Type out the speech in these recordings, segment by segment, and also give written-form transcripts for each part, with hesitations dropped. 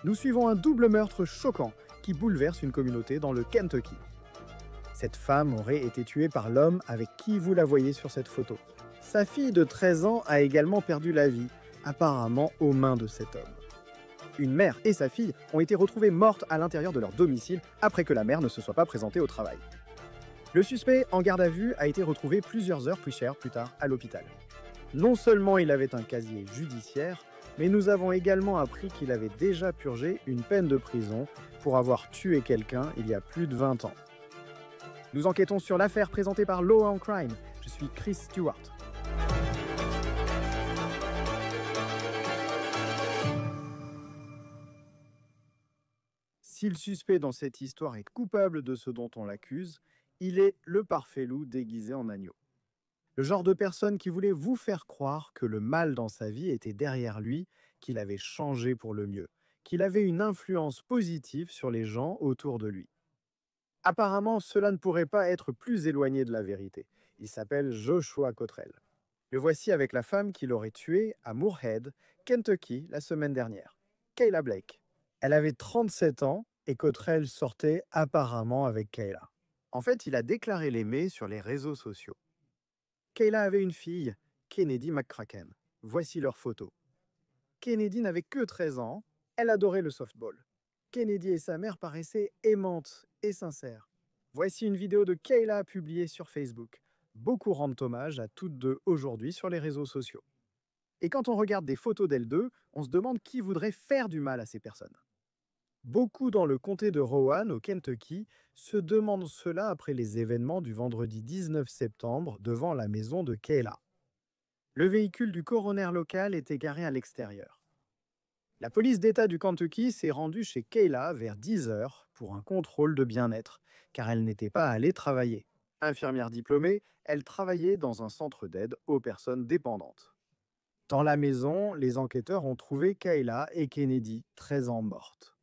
Nous suivons un double meurtre choquant qui bouleverse une communauté dans le Kentucky. Cette femme aurait été tuée par l'homme avec qui vous la voyez sur cette photo. Sa fille de 13 ans a également perdu la vie, apparemment aux mains de cet homme. Une mère et sa fille ont été retrouvées mortes à l'intérieur de leur domicile après que la mère ne se soit pas présentée au travail. Le suspect en garde à vue a été retrouvé plusieurs heures plus tard à l'hôpital. Non seulement il avait un casier judiciaire, mais nous avons également appris qu'il avait déjà purgé une peine de prison pour avoir tué quelqu'un il y a plus de 20 ans. Nous enquêtons sur l'affaire présentée par Law on Crime. Je suis Chris Stewart. Si le suspect dans cette histoire est coupable de ce dont on l'accuse, il est le parfait loup déguisé en agneau. Le genre de personne qui voulait vous faire croire que le mal dans sa vie était derrière lui, qu'il avait changé pour le mieux, qu'il avait une influence positive sur les gens autour de lui. Apparemment, cela ne pourrait pas être plus éloigné de la vérité. Il s'appelle Joshua Cottrell. Le voici avec la femme qu'il aurait tuée à Moorhead, Kentucky, la semaine dernière, Kayla Blake. Elle avait 37 ans et Cottrell sortait apparemment avec Kayla. En fait, il a déclaré l'aimer sur les réseaux sociaux. Kayla avait une fille, Kennedy McCracken. Voici leurs photos. Kennedy n'avait que 13 ans, elle adorait le softball. Kennedy et sa mère paraissaient aimantes et sincères. Voici une vidéo de Kayla publiée sur Facebook. Beaucoup rendent hommage à toutes deux aujourd'hui sur les réseaux sociaux. Et quand on regarde des photos d'elles deux, on se demande qui voudrait faire du mal à ces personnes. Beaucoup dans le comté de Rowan, au Kentucky, se demandent cela après les événements du vendredi 19 septembre devant la maison de Kayla. Le véhicule du coroner local était garé à l'extérieur. La police d'État du Kentucky s'est rendue chez Kayla vers 10 heures pour un contrôle de bien-être, car elle n'était pas allée travailler. Infirmière diplômée, elle travaillait dans un centre d'aide aux personnes dépendantes. Dans la maison, les enquêteurs ont trouvé Kayla et Kennedy, 13 ans mortes.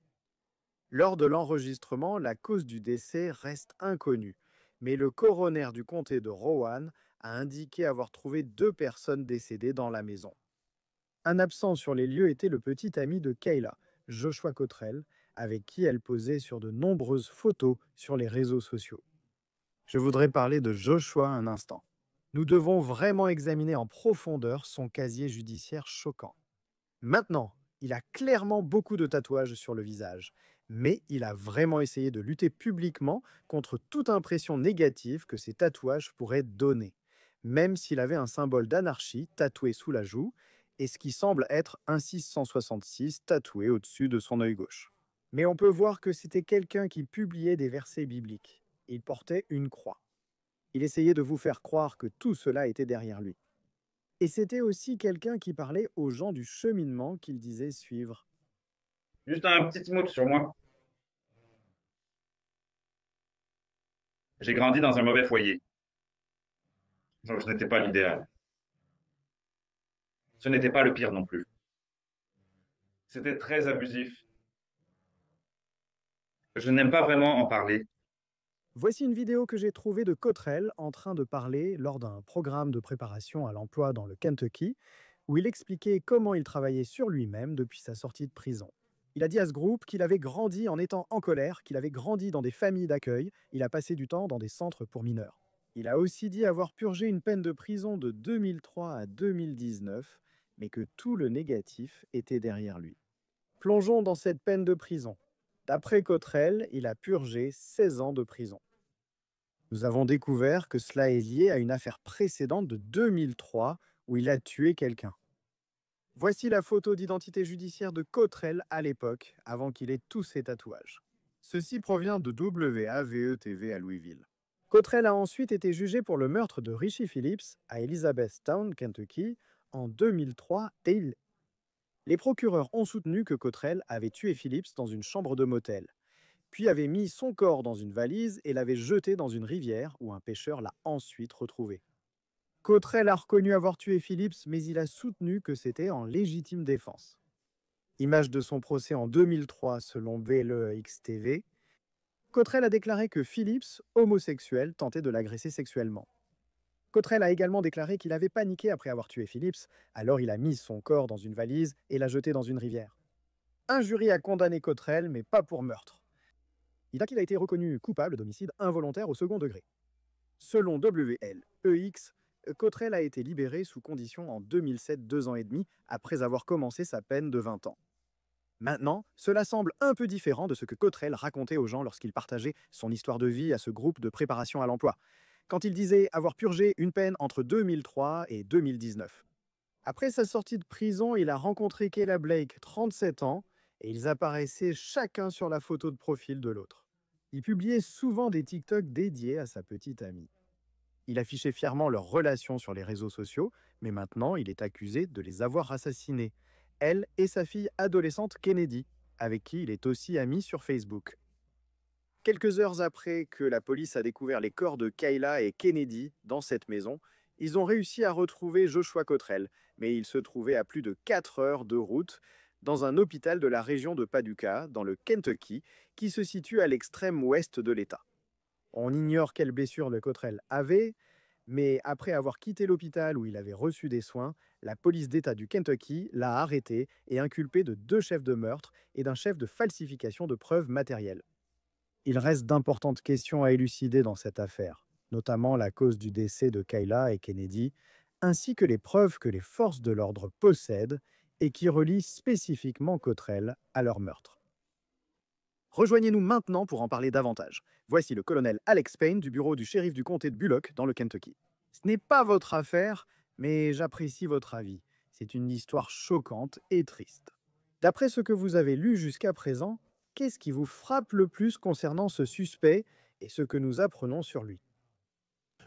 Lors de l'enregistrement, la cause du décès reste inconnue, mais le coroner du comté de Rowan a indiqué avoir trouvé 2 personnes décédées dans la maison. Un absent sur les lieux était le petit ami de Kayla, Joshua Cottrell, avec qui elle posait sur de nombreuses photos sur les réseaux sociaux. Je voudrais parler de Joshua un instant. Nous devons vraiment examiner en profondeur son casier judiciaire choquant. Maintenant, il a clairement beaucoup de tatouages sur le visage, mais il a vraiment essayé de lutter publiquement contre toute impression négative que ces tatouages pourraient donner, même s'il avait un symbole d'anarchie tatoué sous la joue et ce qui semble être un 666 tatoué au-dessus de son œil gauche. Mais on peut voir que c'était quelqu'un qui publiait des versets bibliques. Il portait une croix. Il essayait de vous faire croire que tout cela était derrière lui. Et c'était aussi quelqu'un qui parlait aux gens du cheminement qu'il disait suivre. Juste un petit mot sur moi. J'ai grandi dans un mauvais foyer, donc je n'étais pas l'idéal. Ce n'était pas le pire non plus. C'était très abusif. Je n'aime pas vraiment en parler. Voici une vidéo que j'ai trouvée de Cottrell en train de parler lors d'un programme de préparation à l'emploi dans le Kentucky, où il expliquait comment il travaillait sur lui-même depuis sa sortie de prison. Il a dit à ce groupe qu'il avait grandi en étant en colère, qu'il avait grandi dans des familles d'accueil, il a passé du temps dans des centres pour mineurs. Il a aussi dit avoir purgé une peine de prison de 2003 à 2019, mais que tout le négatif était derrière lui. Plongeons dans cette peine de prison. D'après Cottrell, il a purgé 16 ans de prison. Nous avons découvert que cela est lié à une affaire précédente de 2003 où il a tué quelqu'un. Voici la photo d'identité judiciaire de Cottrell à l'époque, avant qu'il ait tous ses tatouages. Ceci provient de WAVE-TV à Louisville. Cottrell a ensuite été jugé pour le meurtre de Richie Phillips à Elizabethtown, Kentucky, en 2003 et les procureurs ont soutenu que Cottrell avait tué Phillips dans une chambre de motel, puis avait mis son corps dans une valise et l'avait jeté dans une rivière où un pêcheur l'a ensuite retrouvé. Cottrell a reconnu avoir tué Phillips, mais il a soutenu que c'était en légitime défense. Image de son procès en 2003 selon BLEX-TV, Cottrell a déclaré que Phillips, homosexuel, tentait de l'agresser sexuellement. Cottrell a également déclaré qu'il avait paniqué après avoir tué Phillips, alors il a mis son corps dans une valise et l'a jeté dans une rivière. Un jury a condamné Cottrell, mais pas pour meurtre. Il a été reconnu coupable d'homicide involontaire au second degré. Selon WLEX, Cottrell a été libéré sous condition en 2007, 2 ans et demi, après avoir commencé sa peine de 20 ans. Maintenant, cela semble un peu différent de ce que Cottrell racontait aux gens lorsqu'il partageait son histoire de vie à ce groupe de préparation à l'emploi, quand il disait avoir purgé une peine entre 2003 et 2019. Après sa sortie de prison, il a rencontré Kayla Blake, 37 ans, et ils apparaissaient chacun sur la photo de profil de l'autre. Il publiait souvent des TikTok dédiés à sa petite amie. Il affichait fièrement leur relation sur les réseaux sociaux, mais maintenant il est accusé de les avoir assassinés, elle et sa fille adolescente Kennedy, avec qui il est aussi ami sur Facebook. Quelques heures après que la police a découvert les corps de Kayla et Kennedy dans cette maison, ils ont réussi à retrouver Joshua Cottrell, mais il se trouvait à plus de 4 heures de route dans un hôpital de la région de Paducah, dans le Kentucky, qui se situe à l'extrême ouest de l'État. On ignore quelles blessures le Cottrell avait, mais après avoir quitté l'hôpital où il avait reçu des soins, la police d'État du Kentucky l'a arrêté et inculpé de 2 chefs de meurtre et d'un chef de falsification de preuves matérielles. Il reste d'importantes questions à élucider dans cette affaire, notamment la cause du décès de Kayla et Kennedy, ainsi que les preuves que les forces de l'ordre possèdent et qui relient spécifiquement Cottrell à leur meurtre. Rejoignez-nous maintenant pour en parler davantage. Voici le colonel Alex Payne du bureau du shérif du comté de Bullock dans le Kentucky. Ce n'est pas votre affaire, mais j'apprécie votre avis. C'est une histoire choquante et triste. D'après ce que vous avez lu jusqu'à présent, qu'est-ce qui vous frappe le plus concernant ce suspect et ce que nous apprenons sur lui?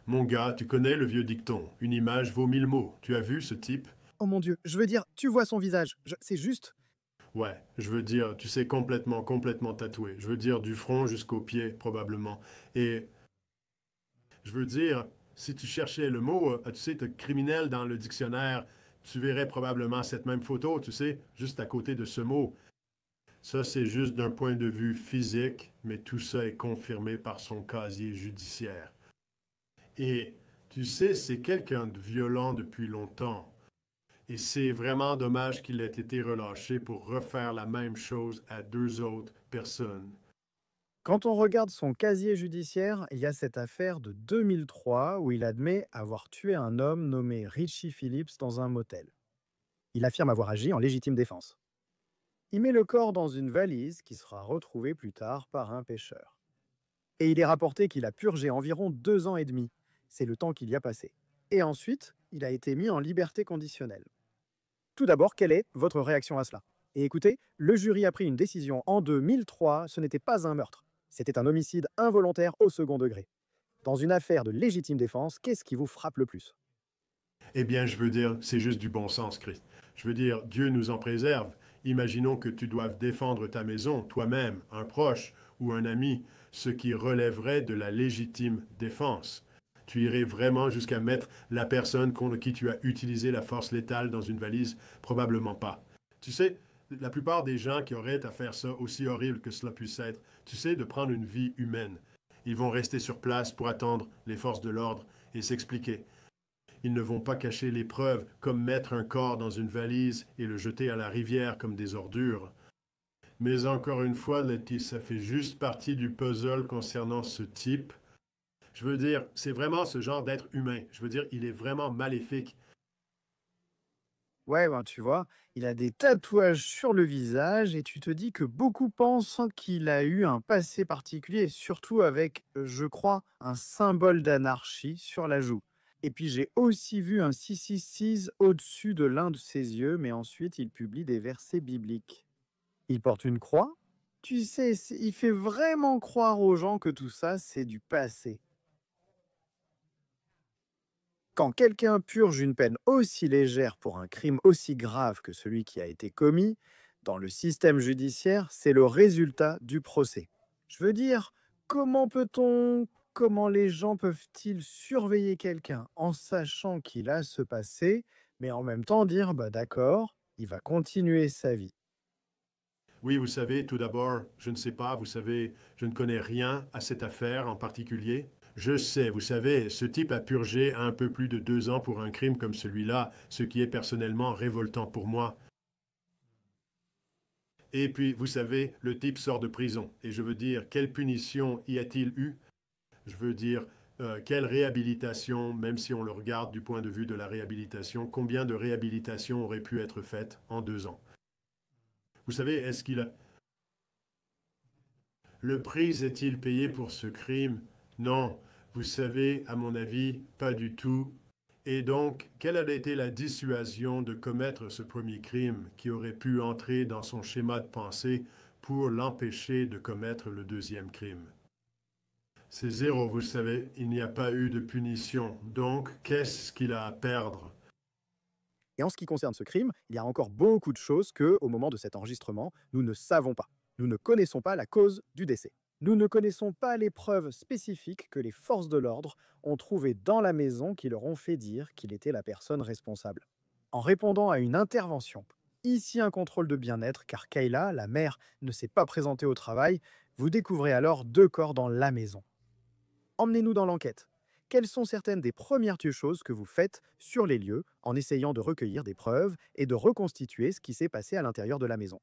Mon gars, tu connais le vieux dicton. Une image vaut 1000 mots. Tu as vu ce type? Oh mon Dieu, je veux dire, tu vois son visage. C'est juste... Ouais, je veux dire, tu sais, complètement tatoué. Je veux dire, du front jusqu'aux pieds, probablement. Et je veux dire, si tu cherchais le mot, tu sais, criminel dans le dictionnaire, tu verrais probablement cette même photo, tu sais, juste à côté de ce mot. Ça, c'est juste d'un point de vue physique, mais tout ça est confirmé par son casier judiciaire. Et tu sais, c'est quelqu'un de violent depuis longtemps. Et c'est vraiment dommage qu'il ait été relâché pour refaire la même chose à 2 autres personnes. Quand on regarde son casier judiciaire, il y a cette affaire de 2003 où il admet avoir tué un homme nommé Richie Phillips dans un motel. Il affirme avoir agi en légitime défense. Il met le corps dans une valise qui sera retrouvée plus tard par un pêcheur. Et il est rapporté qu'il a purgé environ 2 ans et demi. C'est le temps qu'il y a passé. Et ensuite, il a été mis en liberté conditionnelle. Tout d'abord, quelle est votre réaction à cela? Et écoutez, le jury a pris une décision en 2003, ce n'était pas un meurtre. C'était un homicide involontaire au second degré. Dans une affaire de légitime défense, qu'est-ce qui vous frappe le plus? Eh bien, je veux dire, c'est juste du bon sens, Christ. Je veux dire, Dieu nous en préserve. Imaginons que tu doives défendre ta maison, toi-même, un proche ou un ami, ce qui relèverait de la légitime défense. Tu irais vraiment jusqu'à mettre la personne contre qui tu as utilisé la force létale dans une valise? Probablement pas. Tu sais, la plupart des gens qui auraient à faire ça, aussi horrible que cela puisse être, tu sais, de prendre une vie humaine. Ils vont rester sur place pour attendre les forces de l'ordre et s'expliquer. Ils ne vont pas cacher les preuves comme mettre un corps dans une valise et le jeter à la rivière comme des ordures. Mais encore une fois, Letty, ça fait juste partie du puzzle concernant ce type. Je veux dire, c'est vraiment ce genre d'être humain. Je veux dire, il est vraiment maléfique. Ouais, ben, tu vois, il a des tatouages sur le visage et tu te dis que beaucoup pensent qu'il a eu un passé particulier, surtout avec, je crois, un symbole d'anarchie sur la joue. Et puis j'ai aussi vu un 666 au-dessus de l'un de ses yeux, mais ensuite il publie des versets bibliques. Il porte une croix. Tu sais, il fait vraiment croire aux gens que tout ça, c'est du passé. Quand quelqu'un purge une peine aussi légère pour un crime aussi grave que celui qui a été commis, dans le système judiciaire, c'est le résultat du procès. Je veux dire, comment les gens peuvent-ils surveiller quelqu'un en sachant qu'il a ce passé, mais en même temps dire, bah d'accord, il va continuer sa vie. Oui, vous savez, tout d'abord, je ne sais pas, vous savez, je ne connais rien à cette affaire en particulier. Je sais, vous savez, ce type a purgé un peu plus de 2 ans pour un crime comme celui-là, ce qui est personnellement révoltant pour moi. Et puis, vous savez, le type sort de prison. Et je veux dire, quelle punition y a-t-il eu? Je veux dire, quelle réhabilitation, même si on le regarde du point de vue de la réhabilitation, combien de réhabilitations auraient pu être faites en 2 ans? Vous savez, est-ce qu'il a... Le prix est-il payé pour ce crime? Non. Vous savez, à mon avis, pas du tout. Et donc, quelle a été la dissuasion de commettre ce premier crime qui aurait pu entrer dans son schéma de pensée pour l'empêcher de commettre le deuxième crime? C'est zéro, vous savez, il n'y a pas eu de punition. Donc, qu'est-ce qu'il a à perdre? Et en ce qui concerne ce crime, il y a encore beaucoup de choses que, au moment de cet enregistrement, nous ne savons pas. Nous ne connaissons pas la cause du décès. Nous ne connaissons pas les preuves spécifiques que les forces de l'ordre ont trouvées dans la maison qui leur ont fait dire qu'il était la personne responsable. En répondant à une intervention, ici un contrôle de bien-être, car Kayla, la mère, ne s'est pas présentée au travail, vous découvrez alors 2 corps dans la maison. Emmenez-nous dans l'enquête. Quelles sont certaines des premières choses que vous faites sur les lieux en essayant de recueillir des preuves et de reconstituer ce qui s'est passé à l'intérieur de la maison?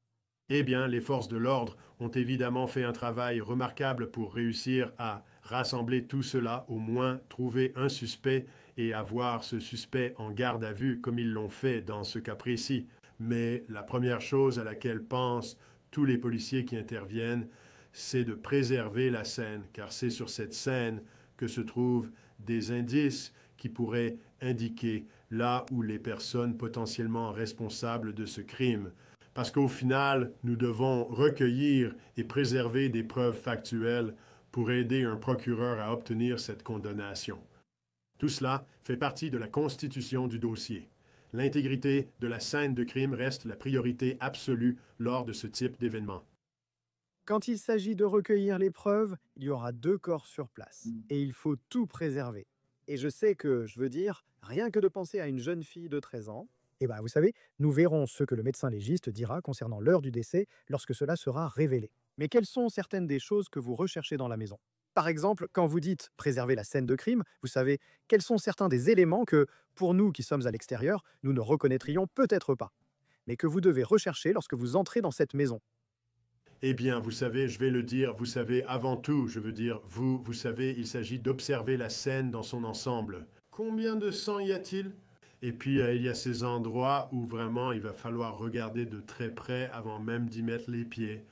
Eh bien, les forces de l'ordre ont évidemment fait un travail remarquable pour réussir à rassembler tout cela, au moins trouver un suspect et avoir ce suspect en garde à vue comme ils l'ont fait dans ce cas précis. Mais la première chose à laquelle pensent tous les policiers qui interviennent, c'est de préserver la scène, car c'est sur cette scène que se trouvent des indices qui pourraient indiquer là où les personnes potentiellement responsables de ce crime. Parce qu'au final, nous devons recueillir et préserver des preuves factuelles pour aider un procureur à obtenir cette condamnation. Tout cela fait partie de la constitution du dossier. L'intégrité de la scène de crime reste la priorité absolue lors de ce type d'événement. Quand il s'agit de recueillir les preuves, il y aura 2 corps sur place et il faut tout préserver. Et je sais que, je veux dire, rien que de penser à une jeune fille de 13 ans, eh ben, vous savez, nous verrons ce que le médecin légiste dira concernant l'heure du décès lorsque cela sera révélé. Mais quelles sont certaines des choses que vous recherchez dans la maison? Par exemple, quand vous dites préserver la scène de crime, vous savez, quels sont certains des éléments que, pour nous qui sommes à l'extérieur, nous ne reconnaîtrions peut-être pas, mais que vous devez rechercher lorsque vous entrez dans cette maison? Eh bien, vous savez, je vais le dire, vous savez, avant tout, je veux dire, vous savez, il s'agit d'observer la scène dans son ensemble. Combien de sang y a-t-il? Et puis, il y a ces endroits où vraiment il va falloir regarder de très près avant même d'y mettre les pieds.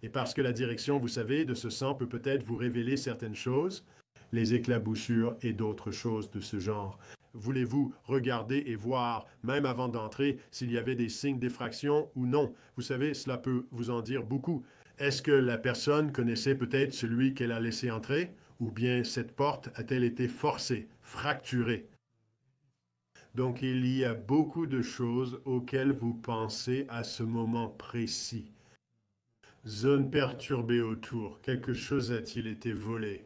Et parce que la direction, vous savez, de ce sang peut peut-être vous révéler certaines choses, les éclaboussures et d'autres choses de ce genre. Voulez-vous regarder et voir, même avant d'entrer, s'il y avait des signes d'effraction ou non? Vous savez, cela peut vous en dire beaucoup. Est-ce que la personne connaissait peut-être celui qu'elle a laissé entrer? Ou bien cette porte a-t-elle été forcée, fracturée? Donc il y a beaucoup de choses auxquelles vous pensez à ce moment précis. Zone perturbée autour. Quelque chose a-t-il été volé?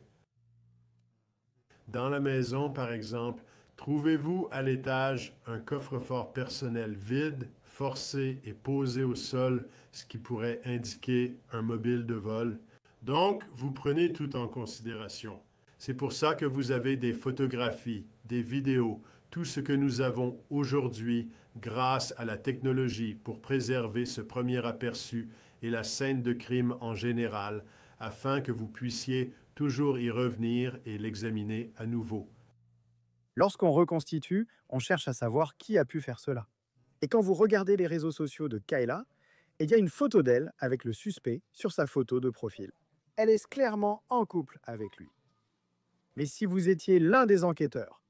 Dans la maison, par exemple, trouvez-vous à l'étage un coffre-fort personnel vide, forcé et posé au sol, ce qui pourrait indiquer un mobile de vol? Donc, vous prenez tout en considération. C'est pour ça que vous avez des photographies, des vidéos, tout ce que nous avons aujourd'hui grâce à la technologie pour préserver ce premier aperçu et la scène de crime en général, afin que vous puissiez toujours y revenir et l'examiner à nouveau. Lorsqu'on reconstitue, on cherche à savoir qui a pu faire cela. Et quand vous regardez les réseaux sociaux de Kayla, il y a une photo d'elle avec le suspect sur sa photo de profil. Elle est clairement en couple avec lui. Mais si vous étiez l'un des enquêteurs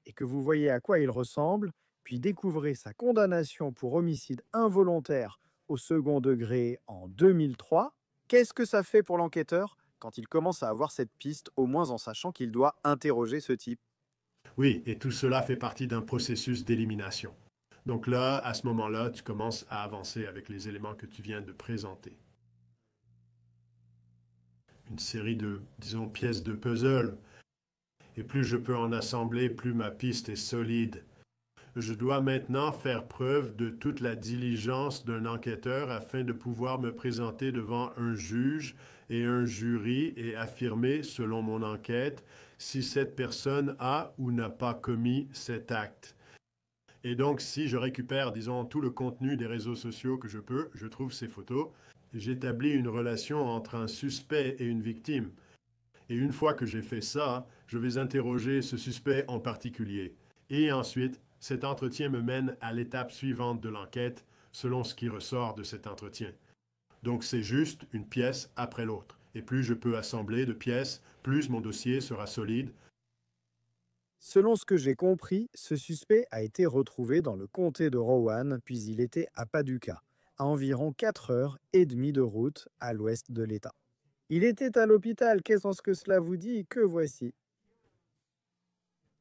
et que vous voyez à quoi il ressemble, puis découvrez sa condamnation pour homicide involontaire au second degré en 2003, qu'est-ce que ça fait pour l'enquêteur quand il commence à avoir cette piste, au moins en sachant qu'il doit interroger ce type? Oui, et tout cela fait partie d'un processus d'élimination. Donc là, à ce moment-là, tu commences à avancer avec les éléments que tu viens de présenter. Une série de, disons, pièces de puzzle. Et plus je peux en assembler, plus ma piste est solide. Je dois maintenant faire preuve de toute la diligence d'un enquêteur afin de pouvoir me présenter devant un juge et un jury et affirmer, selon mon enquête, si cette personne a ou n'a pas commis cet acte. Et donc, si je récupère, disons, tout le contenu des réseaux sociaux que je peux, je trouve ces photos, j'établis une relation entre un suspect et une victime. Et une fois que j'ai fait ça, je vais interroger ce suspect en particulier. Et ensuite, cet entretien me mène à l'étape suivante de l'enquête, selon ce qui ressort de cet entretien. Donc c'est juste une pièce après l'autre. Et plus je peux assembler de pièces, plus mon dossier sera solide. Selon ce que j'ai compris, ce suspect a été retrouvé dans le comté de Rowan, puis il était à Paducah, à environ 4 heures et demie de route à l'ouest de l'État. Il était à l'hôpital, qu'est-ce que cela vous dit? Que voici.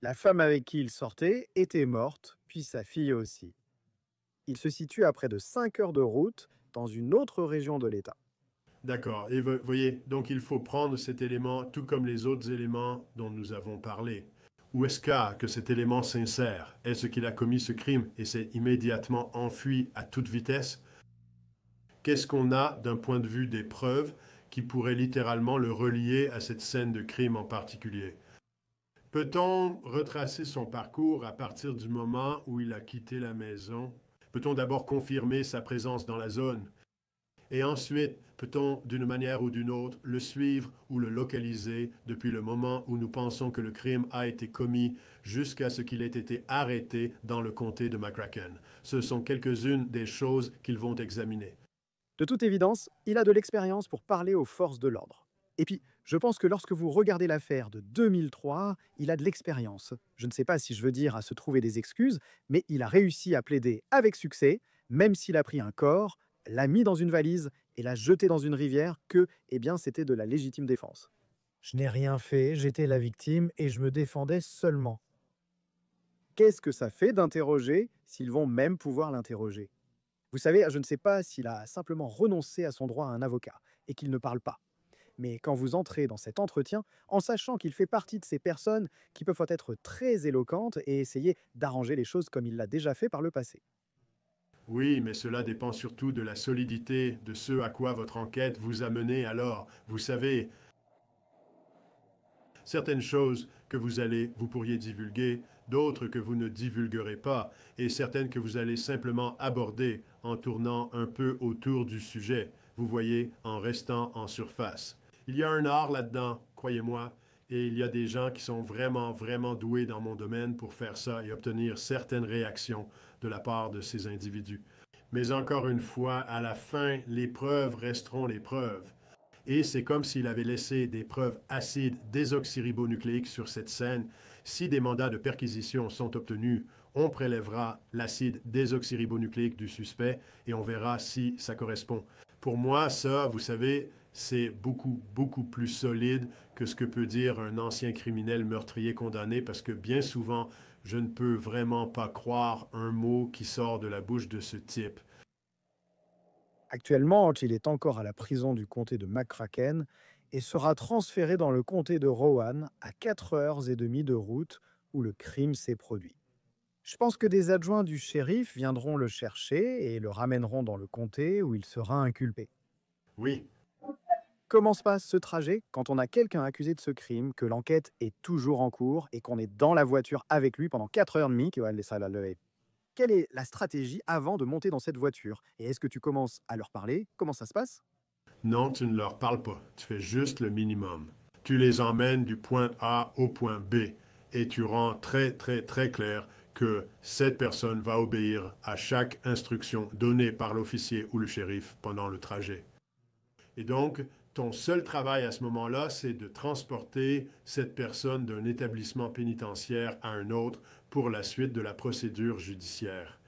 La femme avec qui il sortait était morte, puis sa fille aussi. Il se situe à près de 5 heures de route dans une autre région de l'État. D'accord. Et vous voyez, donc il faut prendre cet élément tout comme les autres éléments dont nous avons parlé. Où est-ce que cet élément s'insère? Est-ce qu'il a commis ce crime et s'est immédiatement enfui à toute vitesse? Qu'est-ce qu'on a d'un point de vue des preuves qui pourrait littéralement le relier à cette scène de crime en particulier? Peut-on retracer son parcours à partir du moment où il a quitté la maison? Peut-on d'abord confirmer sa présence dans la zone? Et ensuite, peut-on, d'une manière ou d'une autre, le suivre ou le localiser depuis le moment où nous pensons que le crime a été commis jusqu'à ce qu'il ait été arrêté dans le comté de McCracken? Ce sont quelques-unes des choses qu'ils vont examiner. De toute évidence, il a de l'expérience pour parler aux forces de l'ordre. Et puis, je pense que lorsque vous regardez l'affaire de 2003, il a de l'expérience. Je ne sais pas si je veux dire à se trouver des excuses, mais il a réussi à plaider avec succès, même s'il a pris un corps, l'a mis dans une valise et l'a jeté dans une rivière que, eh bien, c'était de la légitime défense. Je n'ai rien fait, j'étais la victime et je me défendais seulement. Qu'est-ce que ça fait d'interroger s'ils vont même pouvoir l'interroger? Vous savez, je ne sais pas s'il a simplement renoncé à son droit à un avocat et qu'il ne parle pas. Mais quand vous entrez dans cet entretien, en sachant qu'il fait partie de ces personnes qui peuvent être très éloquentes et essayer d'arranger les choses comme il l'a déjà fait par le passé. Oui, mais cela dépend surtout de la solidité de ce à quoi votre enquête vous a mené alors. Vous savez, certaines choses que vous pourriez divulguer, d'autres que vous ne divulguerez pas, et certaines que vous allez simplement aborder en tournant un peu autour du sujet, vous voyez, en restant en surface. Il y a un art là-dedans, croyez-moi, et il y a des gens qui sont vraiment, vraiment doués dans mon domaine pour faire ça et obtenir certaines réactions de la part de ces individus. Mais encore une fois, à la fin, les preuves resteront les preuves. Et c'est comme s'il avait laissé des preuves acides désoxyribonucléiques sur cette scène. Si des mandats de perquisition sont obtenus, on prélèvera l'acide désoxyribonucléique du suspect et on verra si ça correspond. Pour moi, ça, vous savez, c'est beaucoup, beaucoup plus solide que ce que peut dire un ancien criminel meurtrier condamné parce que bien souvent, je ne peux vraiment pas croire un mot qui sort de la bouche de ce type. Actuellement, il est encore à la prison du comté de McCracken et sera transféré dans le comté de Rowan à 4 heures et demie de route où le crime s'est produit. Je pense que des adjoints du shérif viendront le chercher et le ramèneront dans le comté où il sera inculpé. Oui, Comment se passe ce trajet quand on a quelqu'un accusé de ce crime, que l'enquête est toujours en cours et qu'on est dans la voiture avec lui pendant 4 heures et demie? Quelle est la stratégie avant de monter dans cette voiture? Et est-ce que tu commences à leur parler? Comment ça se passe? non, tu ne leur parles pas. Tu fais juste le minimum. Tu les emmènes du point A au point B et tu rends très, très, très clair que cette personne va obéir à chaque instruction donnée par l'officier ou le shérif pendant le trajet. Et donc, ton seul travail à ce moment-là, c'est de transporter cette personne d'un établissement pénitentiaire à un autre pour la suite de la procédure judiciaire.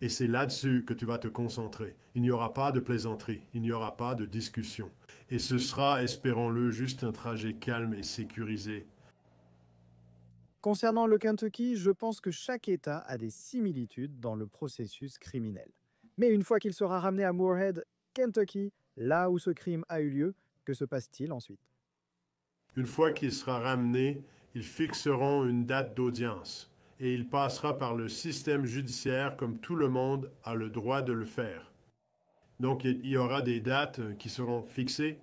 Et c'est là-dessus que tu vas te concentrer. Il n'y aura pas de plaisanterie, il n'y aura pas de discussion. Et ce sera, espérons-le, juste un trajet calme et sécurisé. Concernant le Kentucky, je pense que chaque État a des similitudes dans le processus criminel. Mais une fois qu'il sera ramené à Moorhead, Kentucky, là où ce crime a eu lieu, que se passe-t-il ensuite? Une fois qu'il sera ramené, ils fixeront une date d'audience et il passera par le système judiciaire comme tout le monde a le droit de le faire. Donc il y aura des dates qui seront fixées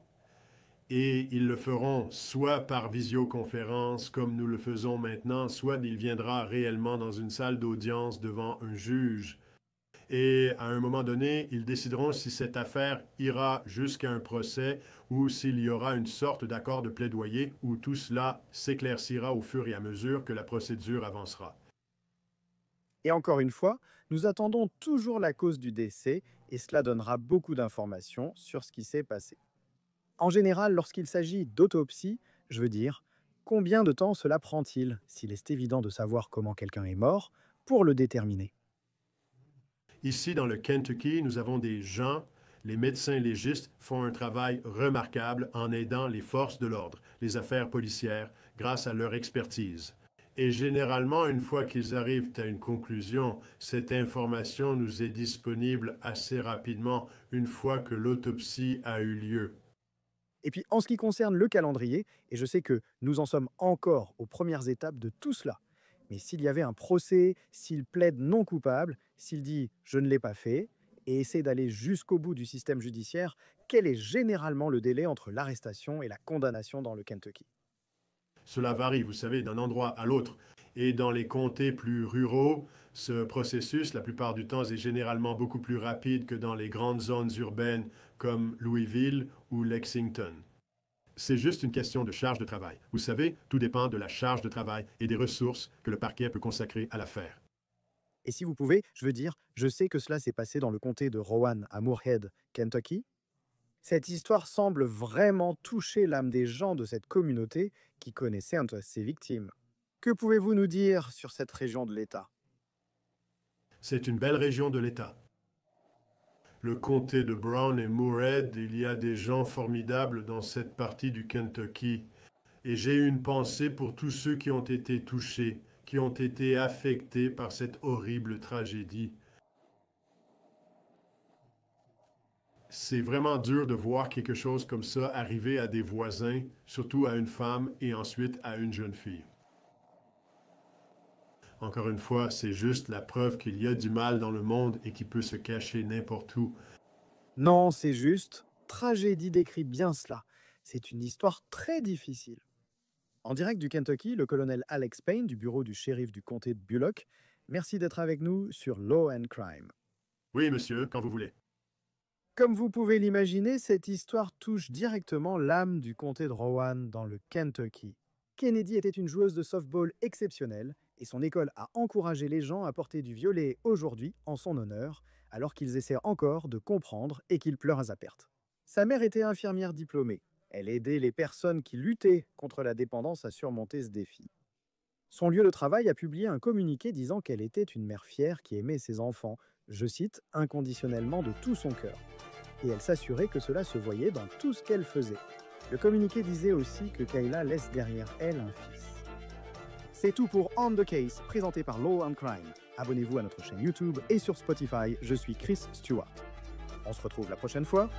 Et ils le feront soit par visioconférence, comme nous le faisons maintenant, soit il viendra réellement dans une salle d'audience devant un juge. Et à un moment donné, ils décideront si cette affaire ira jusqu'à un procès ou s'il y aura une sorte d'accord de plaidoyer où tout cela s'éclaircira au fur et à mesure que la procédure avancera. Et encore une fois, nous attendons toujours la cause du décès et cela donnera beaucoup d'informations sur ce qui s'est passé. En général, lorsqu'il s'agit d'autopsie, je veux dire, combien de temps cela prend-il, s'il est évident de savoir comment quelqu'un est mort, pour le déterminer? Ici, dans le Kentucky, nous avons des gens, les médecins légistes font un travail remarquable en aidant les forces de l'ordre, les affaires policières, grâce à leur expertise. Et généralement, une fois qu'ils arrivent à une conclusion, cette information nous est disponible assez rapidement une fois que l'autopsie a eu lieu. Et puis, en ce qui concerne le calendrier, et je sais que nous en sommes encore aux premières étapes de tout cela, mais s'il y avait un procès, s'il plaide non coupable, s'il dit je ne l'ai pas fait, et essaie d'aller jusqu'au bout du système judiciaire, quel est généralement le délai entre l'arrestation et la condamnation dans le Kentucky? Cela varie, vous savez, d'un endroit à l'autre. Et dans les comtés plus ruraux, ce processus, la plupart du temps, est généralement beaucoup plus rapide que dans les grandes zones urbaines comme Louisville ou Lexington. C'est juste une question de charge de travail. Vous savez, tout dépend de la charge de travail et des ressources que le parquet peut consacrer à l'affaire. Et si vous pouvez, je veux dire, je sais que cela s'est passé dans le comté de Rowan à Moorhead, Kentucky. Cette histoire semble vraiment toucher l'âme des gens de cette communauté qui connaissaient un de ses victimes. Que pouvez-vous nous dire sur cette région de l'État? C'est une belle région de l'État. Le comté de Brown et Moorhead, il y a des gens formidables dans cette partie du Kentucky. Et j'ai une pensée pour tous ceux qui ont été touchés, qui ont été affectés par cette horrible tragédie. C'est vraiment dur de voir quelque chose comme ça arriver à des voisins, surtout à une femme et ensuite à une jeune fille. Encore une fois, c'est juste la preuve qu'il y a du mal dans le monde et qui peut se cacher n'importe où. Non, c'est juste. Tragédie décrit bien cela. C'est une histoire très difficile. En direct du Kentucky, le colonel Alex Payne du bureau du shérif du comté de Bullock. Merci d'être avec nous sur Law and Crime. Oui, monsieur, quand vous voulez. Comme vous pouvez l'imaginer, cette histoire touche directement l'âme du comté de Rowan dans le Kentucky. Kennedy était une joueuse de softball exceptionnelle et son école a encouragé les gens à porter du violet aujourd'hui en son honneur, alors qu'ils essaient encore de comprendre et qu'ils pleurent à perte. Sa mère était infirmière diplômée. Elle aidait les personnes qui luttaient contre la dépendance à surmonter ce défi. Son lieu de travail a publié un communiqué disant qu'elle était une mère fière qui aimait ses enfants, je cite, inconditionnellement de tout son cœur. Et elle s'assurait que cela se voyait dans tout ce qu'elle faisait. Le communiqué disait aussi que Kayla laisse derrière elle un fils. C'est tout pour On the Case, présenté par Law and Crime. Abonnez-vous à notre chaîne YouTube et sur Spotify. Je suis Chris Stewart. On se retrouve la prochaine fois.